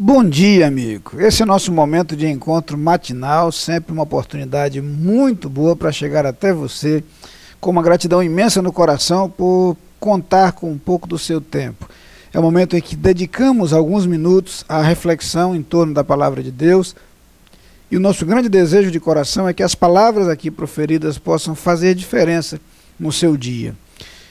Bom dia, amigo. Esse é o nosso momento de encontro matinal, sempre uma oportunidade muito boa para chegar até você, com uma gratidão imensa no coração por contar com um pouco do seu tempo. É o momento em que dedicamos alguns minutos à reflexão em torno da palavra de Deus, e o nosso grande desejo de coração é que as palavras aqui proferidas possam fazer diferença no seu dia.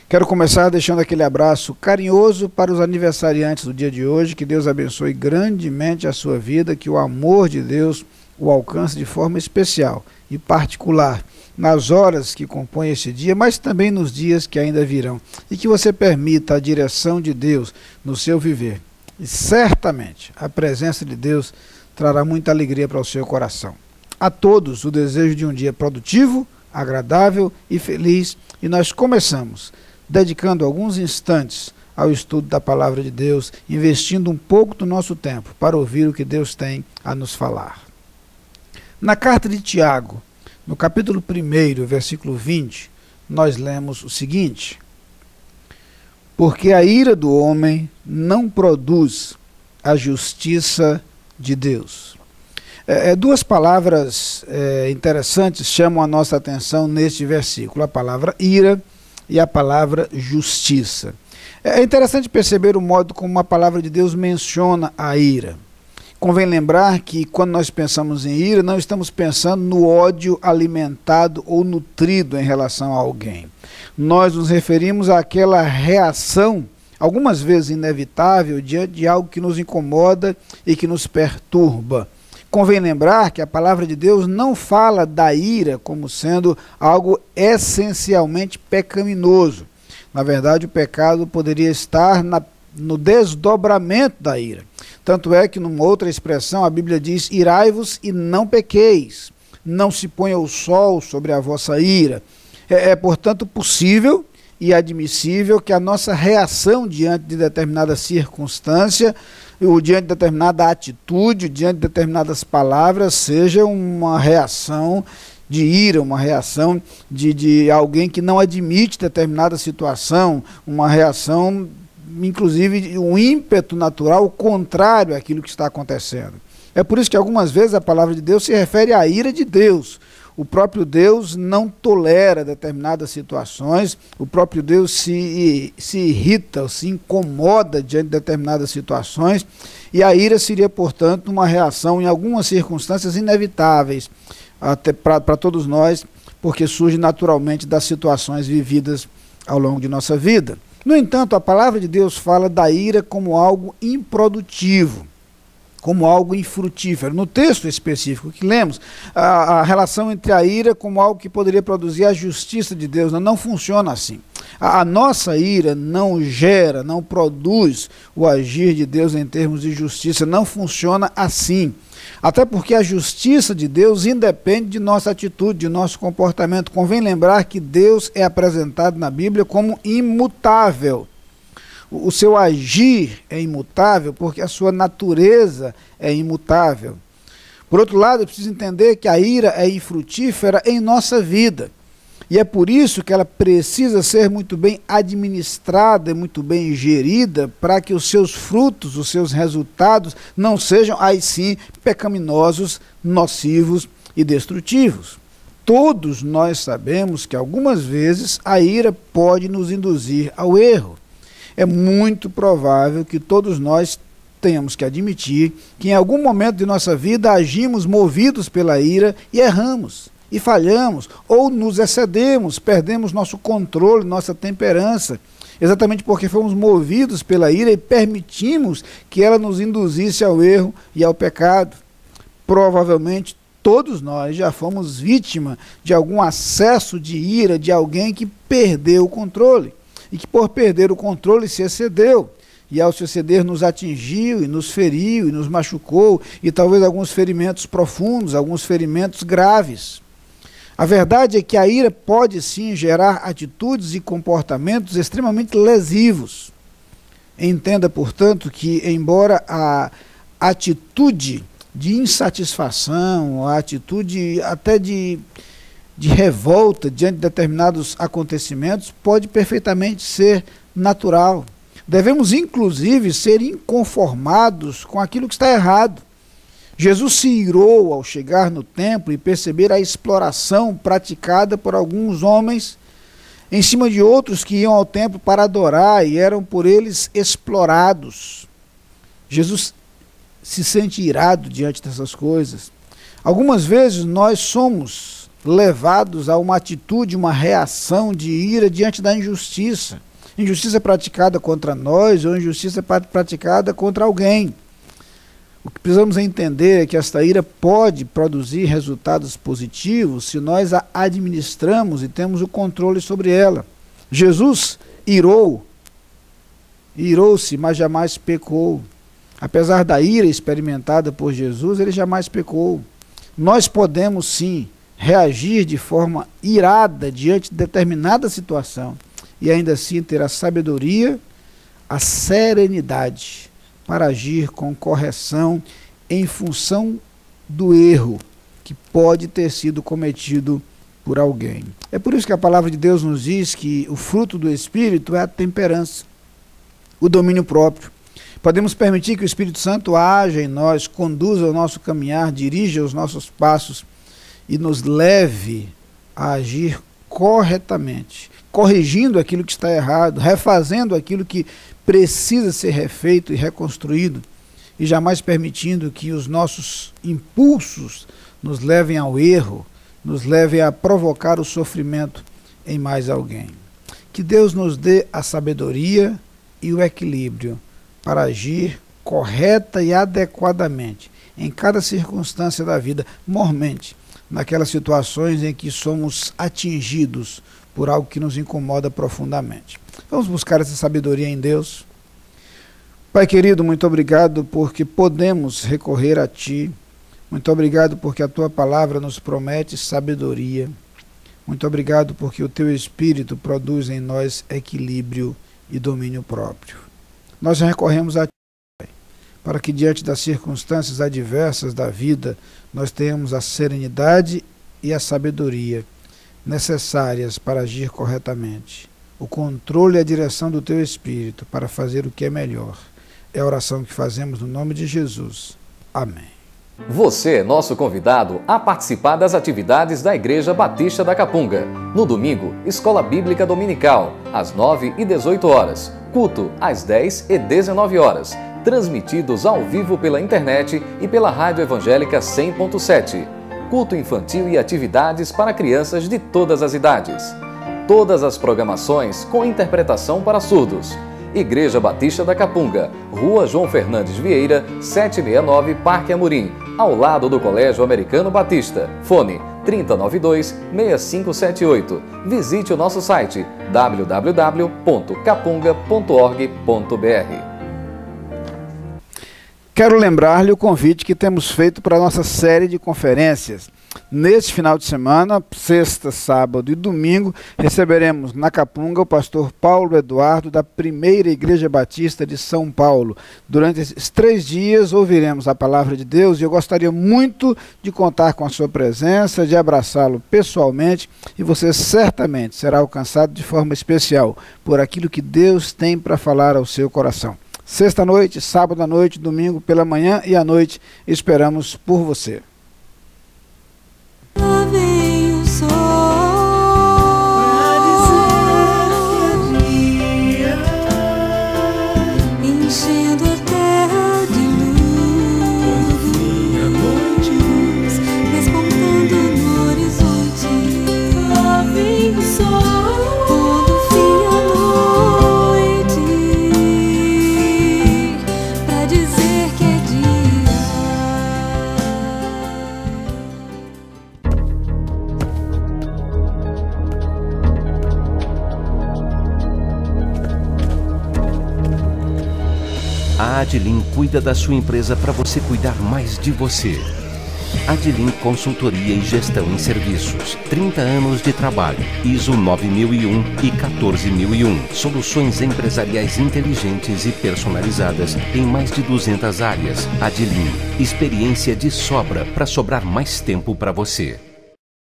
Quero começar deixando aquele abraço carinhoso para os aniversariantes do dia de hoje. Que Deus abençoe grandemente a sua vida, que o amor de Deus o alcance de forma especial e particular nas horas que compõem esse dia, mas também nos dias que ainda virão. E que você permita a direção de Deus no seu viver. E certamente a presença de Deus trará muita alegria para o seu coração. A todos o desejo de um dia produtivo, agradável e feliz. E nós começamos dedicando alguns instantes ao estudo da palavra de Deus, investindo um pouco do nosso tempo para ouvir o que Deus tem a nos falar. Na carta de Tiago, no capítulo 1, versículo 20, nós lemos o seguinte: porque a ira do homem não produz a justiça de Deus. Duas palavras interessantes chamam a nossa atenção neste versículo, a palavra ira e a palavra justiça. É interessante perceber o modo como a palavra de Deus menciona a ira. Convém lembrar que quando nós pensamos em ira, não estamos pensando no ódio alimentado ou nutrido em relação a alguém. Nós nos referimos àquela reação, algumas vezes inevitável, diante de algo que nos incomoda e que nos perturba. Convém lembrar que a palavra de Deus não fala da ira como sendo algo essencialmente pecaminoso. Na verdade, o pecado poderia estar no desdobramento da ira. Tanto é que, numa outra expressão, a Bíblia diz: irai-vos e não pequeis, não se ponha o sol sobre a vossa ira. Portanto, possível e admissível que a nossa reação diante de determinada circunstância, ou diante de determinada atitude, diante de determinadas palavras, seja uma reação de ira, uma reação de alguém que não admite determinada situação, uma reação, inclusive, um ímpeto natural contrário àquilo que está acontecendo. É por isso que algumas vezes a palavra de Deus se refere à ira de Deus. O próprio Deus não tolera determinadas situações, o próprio Deus se irrita, ou se incomoda diante de determinadas situações, e a ira seria, portanto, uma reação em algumas circunstâncias inevitáveis até para todos nós, porque surge naturalmente das situações vividas ao longo de nossa vida. No entanto, a palavra de Deus fala da ira como algo improdutivo, como algo infrutífero. No texto específico que lemos, a relação entre a ira como algo que poderia produzir a justiça de Deus não funciona assim. A nossa ira não gera, não produz o agir de Deus em termos de justiça, não funciona assim. Até porque a justiça de Deus independe de nossa atitude, de nosso comportamento. Convém lembrar que Deus é apresentado na Bíblia como imutável. O seu agir é imutável porque a sua natureza é imutável. Por outro lado, é preciso entender que a ira é infrutífera em nossa vida. E é por isso que ela precisa ser muito bem administrada, muito bem gerida, para que os seus frutos, os seus resultados, não sejam, aí sim, pecaminosos, nocivos e destrutivos. Todos nós sabemos que algumas vezes a ira pode nos induzir ao erro. É muito provável que todos nós tenhamos que admitir que em algum momento de nossa vida agimos movidos pela ira e erramos, e falhamos, ou nos excedemos, perdemos nosso controle, nossa temperança, exatamente porque fomos movidos pela ira e permitimos que ela nos induzisse ao erro e ao pecado. Provavelmente todos nós já fomos vítima de algum acesso de ira de alguém que perdeu o controle, e que por perder o controle se excedeu, e ao se exceder nos atingiu, e nos feriu, e nos machucou, e talvez alguns ferimentos profundos, alguns ferimentos graves. A verdade é que a ira pode sim gerar atitudes e comportamentos extremamente lesivos. Entenda, portanto, que embora a atitude de insatisfação, a atitude até de revolta diante de determinados acontecimentos pode perfeitamente ser natural. Devemos, inclusive, ser inconformados com aquilo que está errado. Jesus se irou ao chegar no templo e perceber a exploração praticada por alguns homens em cima de outros que iam ao templo para adorar e eram por eles explorados. Jesus se sente irado diante dessas coisas. Algumas vezes nós somos levados a uma atitude, uma reação de ira diante da injustiça. Injustiça praticada contra nós ou injustiça praticada contra alguém. O que precisamos entender é que esta ira pode produzir resultados positivos se nós a administramos e temos o controle sobre ela. Jesus irou-se, mas jamais pecou. Apesar da ira experimentada por Jesus, ele jamais pecou. Nós podemos sim reagir de forma irada diante de determinada situação e ainda assim ter a sabedoria, a serenidade para agir com correção em função do erro que pode ter sido cometido por alguém. É por isso que a palavra de Deus nos diz que o fruto do Espírito é a temperança, o domínio próprio. Podemos permitir que o Espírito Santo haja em nós, conduza o nosso caminhar, dirija os nossos passos e nos leve a agir corretamente, corrigindo aquilo que está errado, refazendo aquilo que precisa ser refeito e reconstruído, e jamais permitindo que os nossos impulsos nos levem ao erro, nos levem a provocar o sofrimento em mais alguém. Que Deus nos dê a sabedoria e o equilíbrio para agir correta e adequadamente em cada circunstância da vida, mormente, naquelas situações em que somos atingidos por algo que nos incomoda profundamente. Vamos buscar essa sabedoria em Deus. Pai querido, muito obrigado porque podemos recorrer a Ti. Muito obrigado porque a Tua palavra nos promete sabedoria. Muito obrigado porque o Teu Espírito produz em nós equilíbrio e domínio próprio. Nós recorremos a Ti, Pai, para que diante das circunstâncias adversas da vida nós tenhamos a serenidade e a sabedoria necessárias para agir corretamente. O controle e a direção do Teu Espírito para fazer o que é melhor. É a oração que fazemos no nome de Jesus. Amém. Você é nosso convidado a participar das atividades da Igreja Batista da Capunga. No domingo, Escola Bíblica Dominical, às 9 e 18 horas. Culto, às 10 e 19 horas. Transmitidos ao vivo pela internet e pela Rádio Evangélica 100.7. Culto infantil e atividades para crianças de todas as idades. Todas as programações com interpretação para surdos. Igreja Batista da Capunga, Rua João Fernandes Vieira, 769, Parque Amorim, ao lado do Colégio Americano Batista. Fone 3092-6578. Visite o nosso site www.capunga.org.br. Quero lembrar-lhe o convite que temos feito para a nossa série de conferências. Neste final de semana, sexta, sábado e domingo, receberemos na Capunga o pastor Paulo Eduardo, da Primeira Igreja Batista de São Paulo. Durante esses 3 dias ouviremos a palavra de Deus e eu gostaria muito de contar com a sua presença, de abraçá-lo pessoalmente, e você certamente será alcançado de forma especial por aquilo que Deus tem para falar ao seu coração. Sexta noite, sábado à noite, domingo pela manhã e à noite, esperamos por você. Lá vem o sol pra dizer que enchendo a terra de luz, a noite, despontando no horizonte. Lá vem o sol, pondo fim à noite, pra dizer que é dia. A Adlin cuida da sua empresa para você cuidar mais de você. Adlin Consultoria e Gestão em Serviços. 30 anos de trabalho. ISO 9001 e 14001. Soluções empresariais inteligentes e personalizadas em mais de 200 áreas. Adlin. Experiência de sobra para sobrar mais tempo para você.